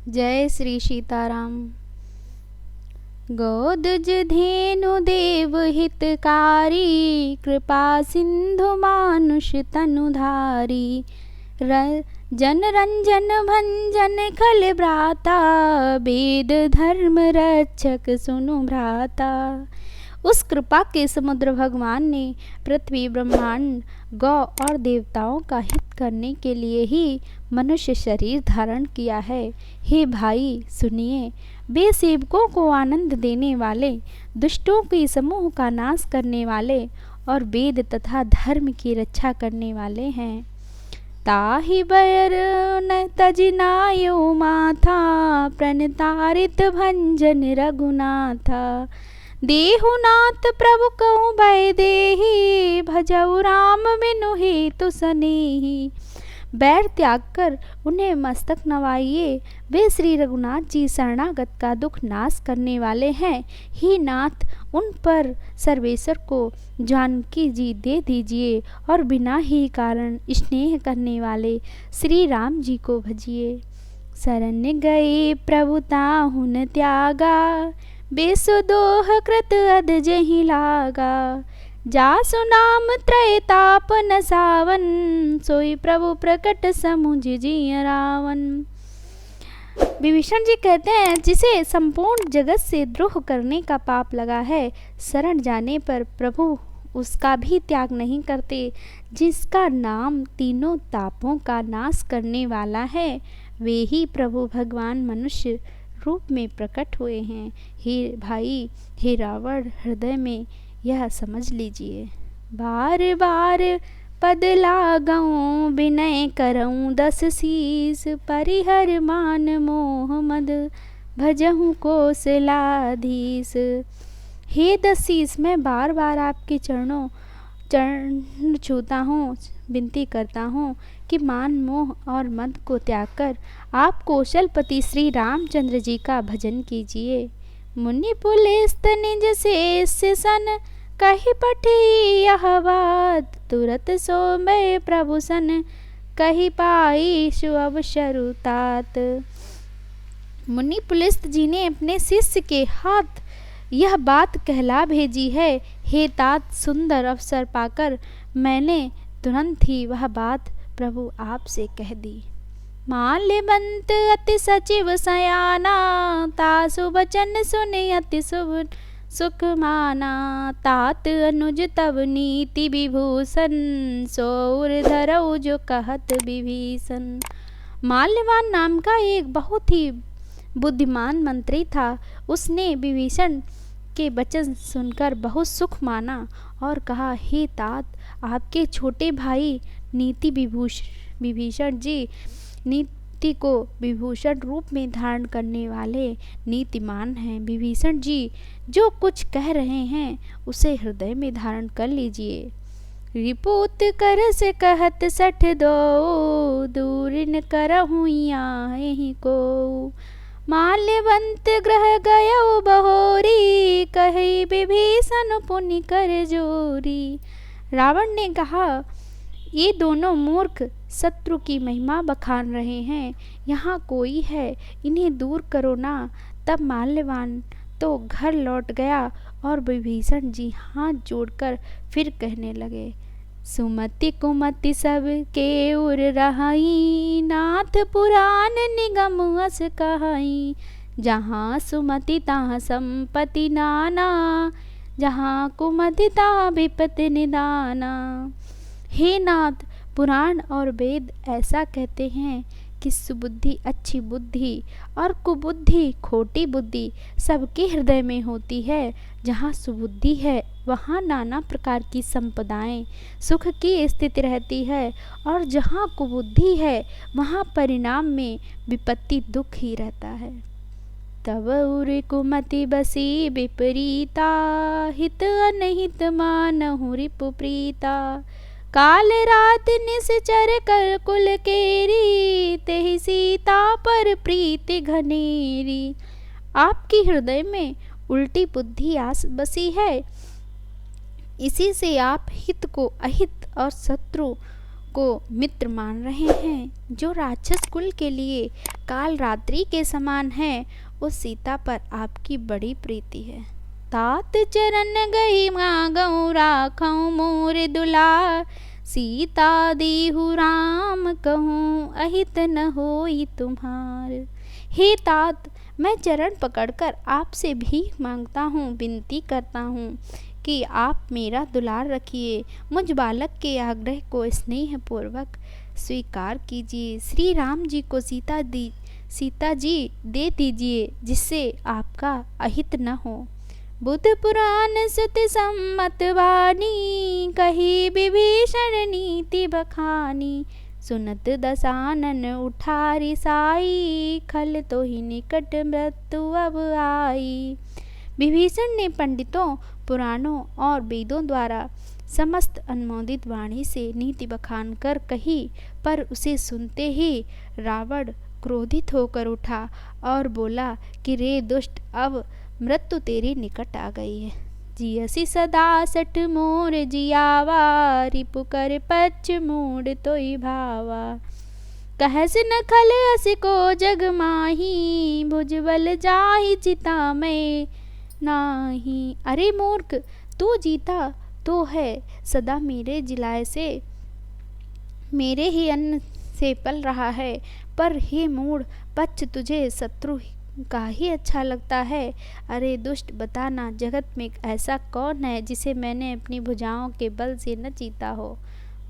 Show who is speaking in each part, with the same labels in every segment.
Speaker 1: जय श्री सीताराम। गोदज धेनु देव हितकारी, कृपा सिंधु मानुष तनुधारी। जन रंजन भंजन खल भ्राता, वेद धर्म रक्षक सुनु भ्राता। उस कृपा के समुद्र भगवान ने पृथ्वी ब्रह्मांड गौ और देवताओं का हित करने के लिए ही मनुष्य शरीर धारण किया है। हे भाई सुनिए, वे सेवकों को आनंद देने वाले, दुष्टों के समूह का नाश करने वाले और वेद तथा धर्म की रक्षा करने वाले हैं। ताहि बैर न तजिनायो माथा, प्रणतारित भंजन रघुनाथा। देहुनाथ प्रभु कहूँ भय देहि, भजऊ राम बिनु हेतु सनेहि। बैर त्याग कर उन्हें मस्तक नवाइए, वे श्री रघुनाथ जी शरणागत का दुख नाश करने वाले हैं। ही नाथ, उन पर सर्वेश्वर को जानकी जी दे दीजिए और बिना ही कारण स्नेह करने वाले श्री राम जी को भजिए। शरण गए प्रभु ताहुन त्यागा, बेसुदोह कृत अध जहि लागा। जासु नाम त्रैताप न सावन, सोई प्रभु प्रकट समुझ जिय रावण। विभीषण जी कहते हैं, जिसे संपूर्ण जगत से द्रोह करने का पाप लगा है, शरण जाने पर प्रभु उसका भी त्याग नहीं करते। जिसका नाम तीनों तापों का नाश करने वाला है, वे ही प्रभु भगवान मनुष्य रूप में प्रकट हुए हैं। हे भाई, हे रावण, हृदय में यह समझ लीजिए। बार बार पद लागऊं, विनय करऊं दस शीस। परिहर मान मोह मद, भजहूँ कौशलाधीश। हे दस शीस, मैं बार बार आपके चरण छूता हूँ, विनती करता हूँ कि मान मोह और मद को त्याग कर आप कौशलपति श्री रामचंद्र जी का भजन कीजिए। मुनि पुलिस्त निज शेष सन, कही पठी यह बात। तुरत सोमय प्रभु सन, कही पाई सु अवसरु तात। मुनि पुलिस्त जी ने अपने शिष्य के हाथ यह बात कहला भेजी है। हे तात, सुंदर अवसर पाकर मैंने तुरंत ही वह बात प्रभु आपसे कह दी। माल्यवंत अति सचिव सयाना, तासु वचन सुने अति शुभ सुख माना। तात अनुज तब नीति विभूषण, सौर धरऊ जो कहत विभीषण। माल्यवान नाम का एक बहुत ही बुद्धिमान मंत्री था। उसने विभीषण के वचन सुनकर बहुत सुख माना और कहा, हे तात, आपके छोटे भाई नीति विभीषण जी नीति को विभूषण रूप में धारण करने वाले नीतिमान हैं। विभीषण जी जो कुछ कह रहे हैं उसे हृदय में धारण कर लीजिए। रिपुत कर से कहत सठ दो, दूर न करहूँ यहीं को। माल्यवंत ग्रह गयो बहोरी, कही विभीषण पुनि कर जोरी। रावण ने कहा, ये दोनों मूर्ख शत्रु की महिमा बखान रहे हैं, यहाँ कोई है, इन्हें दूर करो ना। तब माल्यवान तो घर लौट गया और विभीषण जी हाथ जोड़कर फिर कहने लगे, सुमति कुमति सब के उर रहाई। नाथ पुराण निगम अस कहाई। जहाँ सुमति तहाँ संपत्ति नाना, जहाँ कुमति तहाँ विपत्ति निदाना। हे नाथ, पुराण और वेद ऐसा कहते हैं कि सुबुद्धि अच्छी बुद्धि और कुबुद्धि खोटी बुद्धि सबके हृदय में होती है। जहाँ सुबुद्धि है वहाँ नाना प्रकार की संपदाएं सुख की स्थिति रहती है, और जहाँ कुबुद्धि है वहाँ परिणाम में विपत्ति दुख ही रहता है। तब उर कुमति बसी विपरीता, हित अनहित मानहु रिपु प्रीता। काल रात निश्चर कर कुल केरी, तेहि सीता पर प्रीति घनेरी। आपकी हृदय में उल्टी बुद्धि आस बसी है, इसी से आप हित को अहित और शत्रु को मित्र मान रहे हैं, जो राक्षस कुल के लिए काल रात्रि के समान है, उस सीता पर आपकी बड़ी प्रीति है। तात चरण गई मांगऊ राखऊं मोर दुलार, सीता देहु राम कहूँ अहित न होई तुम्हार। हे तात, मैं चरण पकड़कर आपसे भीख मांगता हूँ, विनती करता हूँ कि आप मेरा दुलार रखिए। मुझ बालक के आग्रह को स्नेह पूर्वक स्वीकार कीजिए। श्री राम जी को सीता जी दे दीजिए, जिससे आपका अहित न हो। बुद्ध पुराण सुत सम्मत वाणी, कही विभीषण नीति बखानी। सुनत दसानन उठारी साई, खल तो ही निकट मृत्यु अब आई। विभीषण ने पंडितों, पुराणों और वेदों द्वारा समस्त अनुमोदित वाणी से नीति बखान कर कही, पर उसे सुनते ही रावण क्रोधित होकर उठा और बोला कि रे दुष्ट, अब मृत्यु तेरे निकट आ गई है। जियसि सदा सठ मोर जियावा, रिपु कर पक्ष मूड तोई भावा। कहस न खल अस को जग माही, भुजबल जाहि चिता में नाही। अरे मूर्ख, तू जीता तो है सदा मेरे जिलाए से, मेरे ही अन्न से पल रहा है, पर हे मूढ़, पक्ष तुझे शत्रु का ही अच्छा लगता है। अरे दुष्ट, बताना, जगत में ऐसा कौन है जिसे मैंने अपनी भुजाओं के बल से न जीता हो।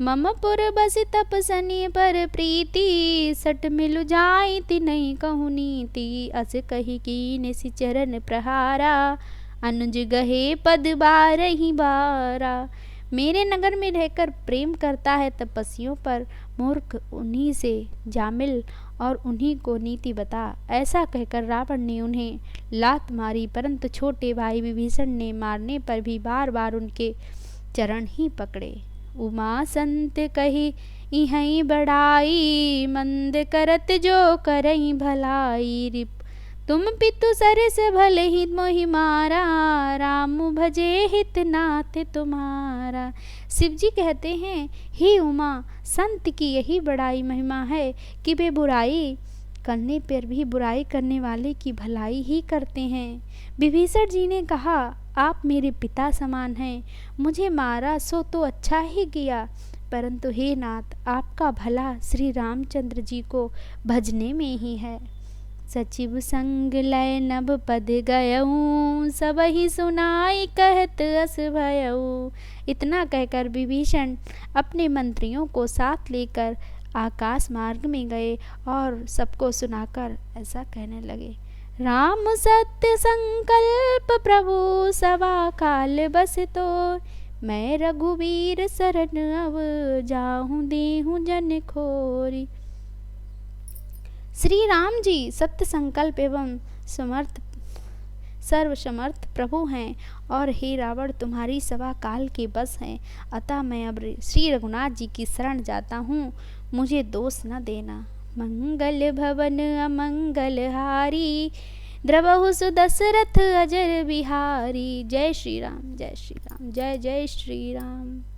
Speaker 1: मम पुर बस तपसनी पर प्रीति, सट मिलु जाई तिनहि कहु नीति। अस कही कीन सि चरण प्रहारा, अनुज गहे पद बारहि बारा। मेरे नगर में रहकर प्रेम करता है तपस्वियों पर, मूर्ख उन्हीं से जा मिल और उन्हीं को नीति बता। ऐसा कहकर रावण ने उन्हें लात मारी, परंतु छोटे भाई विभीषण ने मारने पर भी बार बार उनके चरण ही पकड़े। उमा संत कही इहई बढ़ाई, मंद करत जो करई भलाई। रिप तुम पितु सरस भले ही मोहि मारा, राम भजे हित नाथ तुम्हारा। शिव जी कहते हैं, हे उमा, संत की यही बड़ाई महिमा है कि वे बुराई करने पर भी बुराई करने वाले की भलाई ही करते हैं। विभीषण जी ने कहा, आप मेरे पिता समान हैं, मुझे मारा सो तो अच्छा ही किया, परंतु हे नाथ, आपका भला श्री रामचंद्र जी को भजने में ही है। सचिव संग लय नभ पद गयऊँ, सबहि सुनाई कहत अस भयऊ। इतना कहकर विभीषण अपने मंत्रियों को साथ लेकर आकाश मार्ग में गए और सबको सुनाकर ऐसा कहने लगे। राम सत्य संकल्प प्रभु सवा काल बस तो, मैं रघुवीर शरण अब जाहूँ देहूँ जन खोरी। श्री राम जी सत्य संकल्प एवं सर्वसमर्थ प्रभु हैं, और हे रावण, तुम्हारी सवा काल के बस हैं। अतः मैं अब श्री रघुनाथ जी की शरण जाता हूँ, मुझे दोष न देना। मंगल भवन अमंगल हारी, द्रवहु सुदशरथ अजर बिहारी। जय श्री राम, जय श्री राम, जय जय श्री राम।